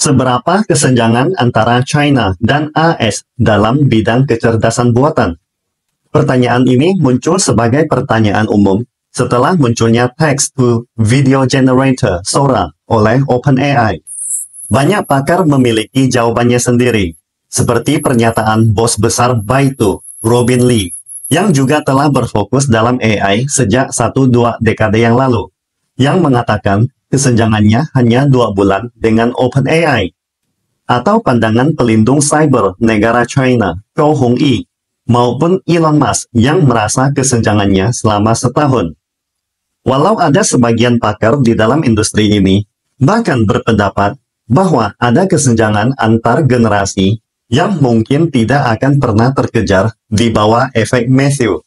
Seberapa kesenjangan antara China dan AS dalam bidang kecerdasan buatan? Pertanyaan ini muncul sebagai pertanyaan umum setelah munculnya text-to-video generator Sora oleh OpenAI. Banyak pakar memiliki jawabannya sendiri, seperti pernyataan bos besar Baidu, Robin Li, yang juga telah berfokus dalam AI sejak 1-2 dekade yang lalu, yang mengatakan kesenjangannya hanya 2 bulan dengan OpenAI. Atau pandangan pelindung cyber negara China, Zhou Hongyi, maupun Elon Musk yang merasa kesenjangannya selama setahun. Walau ada sebagian pakar di dalam industri ini, bahkan berpendapat bahwa ada kesenjangan antar generasi yang mungkin tidak akan pernah terkejar di bawah efek Matthew.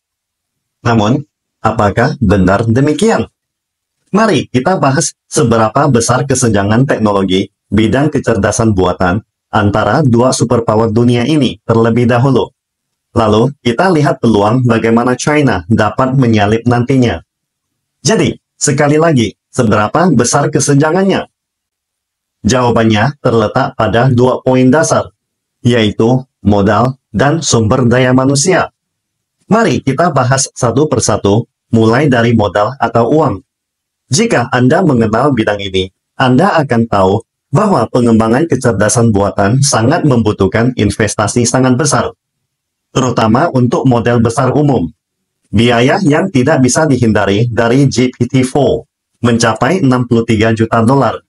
Namun, apakah benar demikian? Mari kita bahas seberapa besar kesenjangan teknologi bidang kecerdasan buatan antara dua superpower dunia ini terlebih dahulu. Lalu, kita lihat peluang bagaimana China dapat menyalip nantinya. Jadi, sekali lagi, seberapa besar kesenjangannya? Jawabannya terletak pada 2 poin dasar, yaitu modal dan sumber daya manusia. Mari kita bahas satu persatu, mulai dari modal atau uang. Jika Anda mengenal bidang ini, Anda akan tahu bahwa pengembangan kecerdasan buatan sangat membutuhkan investasi sangat besar, terutama untuk model besar umum. Biaya yang tidak bisa dihindari dari GPT-4 mencapai 63 juta dolar,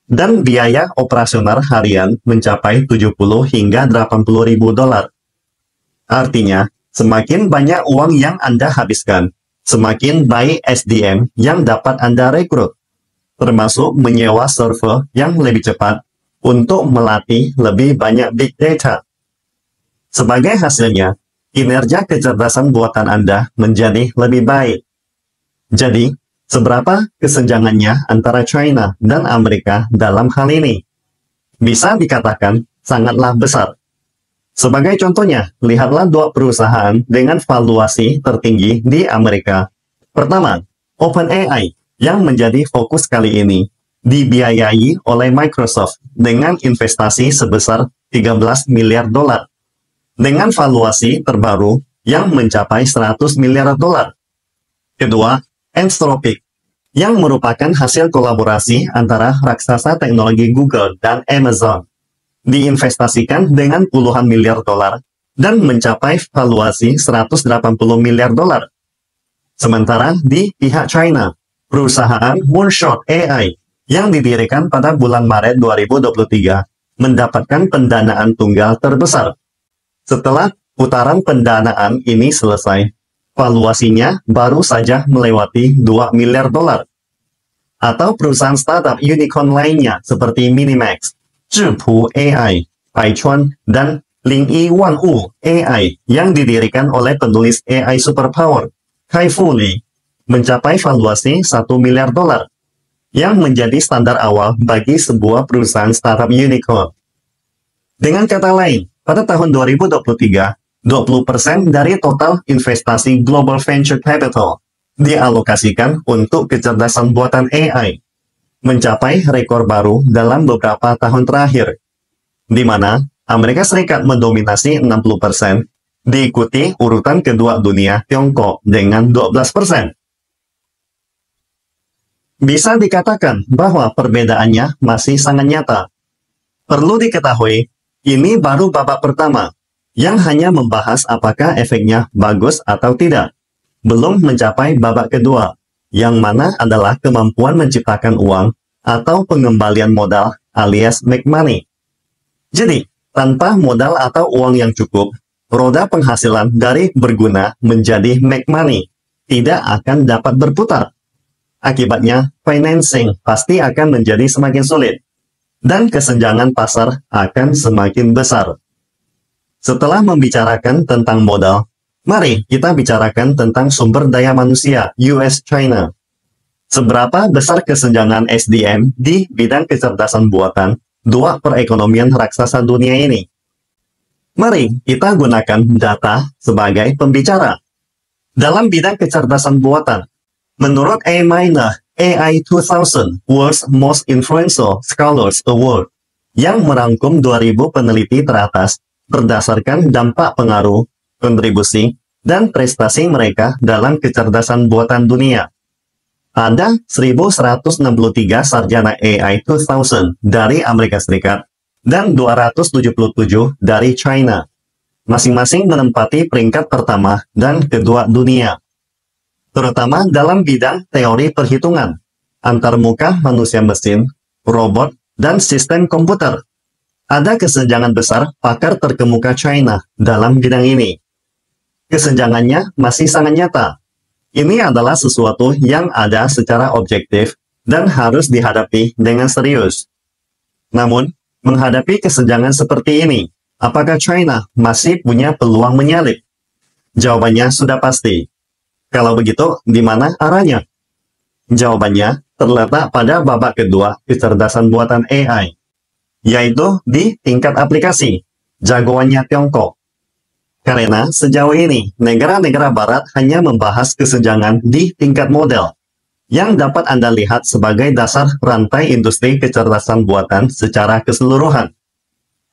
dan biaya operasional harian mencapai 70 hingga 80 ribu dolar. Artinya, semakin banyak uang yang Anda habiskan, semakin baik SDM yang dapat Anda rekrut, termasuk menyewa server yang lebih cepat untuk melatih lebih banyak big data. Sebagai hasilnya, kinerja kecerdasan buatan Anda menjadi lebih baik. Jadi, seberapa kesenjangannya antara China dan Amerika dalam hal ini? Bisa dikatakan sangatlah besar. Sebagai contohnya, lihatlah 2 perusahaan dengan valuasi tertinggi di Amerika. Pertama, OpenAI, yang menjadi fokus kali ini, dibiayai oleh Microsoft dengan investasi sebesar 13 miliar dolar, dengan valuasi terbaru yang mencapai 100 miliar dolar. Kedua, Anthropic, yang merupakan hasil kolaborasi antara raksasa teknologi Google dan Amazon, diinvestasikan dengan puluhan miliar dolar dan mencapai valuasi 180 miliar dolar. Sementara di pihak China, perusahaan Moonshot AI yang didirikan pada bulan Maret 2023 mendapatkan pendanaan tunggal terbesar. Setelah putaran pendanaan ini selesai, valuasinya baru saja melewati 2 miliar dolar. Atau perusahaan startup unicorn lainnya seperti Minimax, Zhipu AI, Aichuan, dan Lingyi Wanwu AI yang didirikan oleh penulis AI superpower, Kai-Fu Lee, mencapai valuasi 1 miliar dolar, yang menjadi standar awal bagi sebuah perusahaan startup unicorn. Dengan kata lain, pada tahun 2023, 20% dari total investasi global venture capital dialokasikan untuk kecerdasan buatan AI, mencapai rekor baru dalam beberapa tahun terakhir, di mana Amerika Serikat mendominasi 60%, diikuti urutan kedua dunia Tiongkok dengan 12%. Bisa dikatakan bahwa perbedaannya masih sangat nyata. Perlu diketahui, ini baru babak pertama, yang hanya membahas apakah efeknya bagus atau tidak, belum mencapai babak kedua, yang mana adalah kemampuan menciptakan uang atau pengembalian modal alias make money. Jadi, tanpa modal atau uang yang cukup, roda penghasilan dari berguna menjadi make money tidak akan dapat berputar. Akibatnya, financing pasti akan menjadi semakin sulit, dan kesenjangan pasar akan semakin besar. Setelah membicarakan tentang modal, mari kita bicarakan tentang sumber daya manusia US-China. Seberapa besar kesenjangan SDM di bidang kecerdasan buatan dua perekonomian raksasa dunia ini? Mari kita gunakan data sebagai pembicara. Dalam bidang kecerdasan buatan, menurut A-Miner AI 2000 World's Most Influential Scholars Award, yang merangkum 2.000 peneliti teratas berdasarkan dampak pengaruh, kontribusi, dan prestasi mereka dalam kecerdasan buatan dunia. Ada 1.163 sarjana AI 2000 dari Amerika Serikat dan 277 dari China, masing-masing menempati peringkat pertama dan kedua dunia, terutama dalam bidang teori perhitungan, antarmuka manusia-mesin, robot, dan sistem komputer. Ada kesenjangan besar pakar terkemuka China dalam bidang ini. Kesenjangannya masih sangat nyata. Ini adalah sesuatu yang ada secara objektif dan harus dihadapi dengan serius. Namun, menghadapi kesenjangan seperti ini, apakah China masih punya peluang menyalip? Jawabannya sudah pasti. Kalau begitu, di mana arahnya? Jawabannya terletak pada babak kedua kecerdasan buatan AI, yaitu di tingkat aplikasi, jagoannya Tiongkok. Karena sejauh ini, negara-negara barat hanya membahas kesenjangan di tingkat model, yang dapat Anda lihat sebagai dasar rantai industri kecerdasan buatan secara keseluruhan.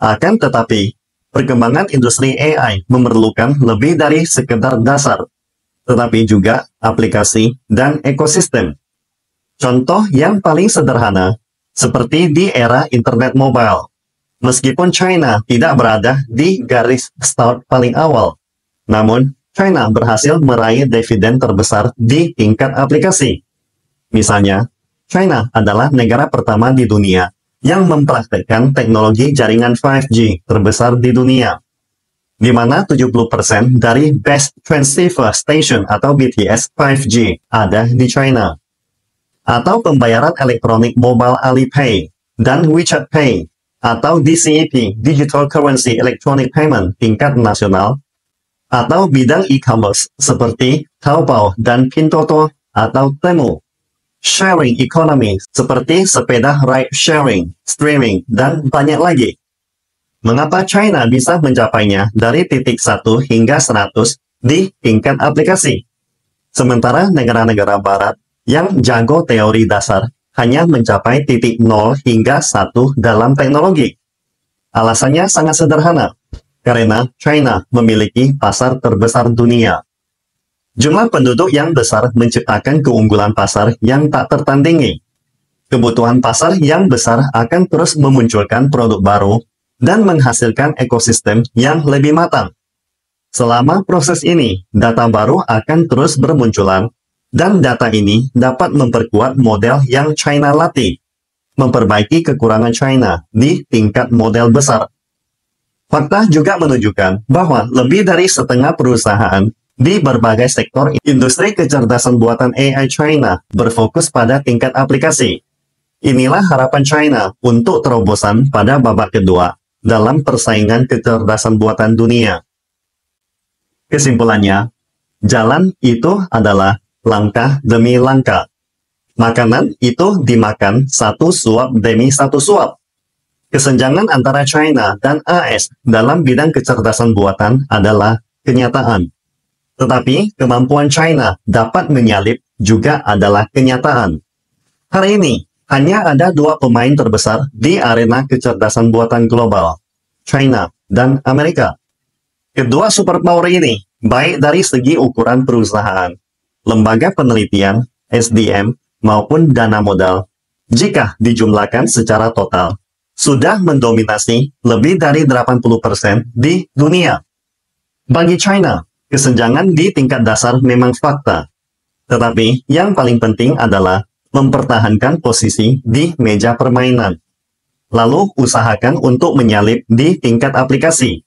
Akan tetapi, perkembangan industri AI memerlukan lebih dari sekedar dasar, tetapi juga aplikasi dan ekosistem. Contoh yang paling sederhana, seperti di era internet mobile. Meskipun China tidak berada di garis start paling awal, namun China berhasil meraih dividen terbesar di tingkat aplikasi. Misalnya, China adalah negara pertama di dunia yang mempraktekkan teknologi jaringan 5G terbesar di dunia, di mana 70% dari Best Transceiver Station atau BTS 5G ada di China. Atau pembayaran elektronik mobile Alipay dan WeChat Pay, atau DCEP, Digital Currency Electronic Payment tingkat nasional, atau bidang e-commerce seperti Taobao dan Pinduoduo atau Temu. Sharing economy seperti sepeda ride sharing, streaming, dan banyak lagi. Mengapa China bisa mencapainya dari titik 1 hingga 100 di tingkat aplikasi? Sementara negara-negara barat yang jago teori dasar hanya mencapai titik 0 hingga 1 dalam teknologi. Alasannya sangat sederhana, karena China memiliki pasar terbesar dunia. Jumlah penduduk yang besar menciptakan keunggulan pasar yang tak tertandingi. Kebutuhan pasar yang besar akan terus memunculkan produk baru dan menghasilkan ekosistem yang lebih matang. Selama proses ini, data baru akan terus bermunculan, dan data ini dapat memperkuat model yang China latih, memperbaiki kekurangan China di tingkat model besar. Fakta juga menunjukkan bahwa lebih dari setengah perusahaan di berbagai sektor industri kecerdasan buatan AI China berfokus pada tingkat aplikasi. Inilah harapan China untuk terobosan pada babak kedua dalam persaingan kecerdasan buatan dunia. Kesimpulannya, jalan itu adalah langkah demi langkah. Makanan itu dimakan satu suap demi satu suap. Kesenjangan antara China dan AS dalam bidang kecerdasan buatan adalah kenyataan. Tetapi kemampuan China dapat menyalip juga adalah kenyataan. Hari ini, hanya ada dua pemain terbesar di arena kecerdasan buatan global, China dan Amerika. Kedua superpower ini, baik dari segi ukuran perusahaan, lembaga penelitian, SDM, maupun dana modal, jika dijumlahkan secara total, sudah mendominasi lebih dari 80% di dunia. Bagi China, kesenjangan di tingkat dasar memang fakta. Tetapi yang paling penting adalah mempertahankan posisi di meja permainan. Lalu usahakan untuk menyalip di tingkat aplikasi,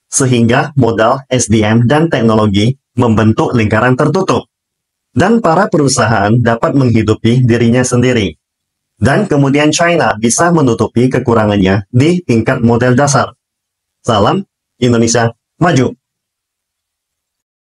sehingga modal SDM dan teknologi membentuk lingkaran tertutup. Dan para perusahaan dapat menghidupi dirinya sendiri. Dan kemudian China bisa menutupi kekurangannya di tingkat model dasar. Salam, Indonesia Maju!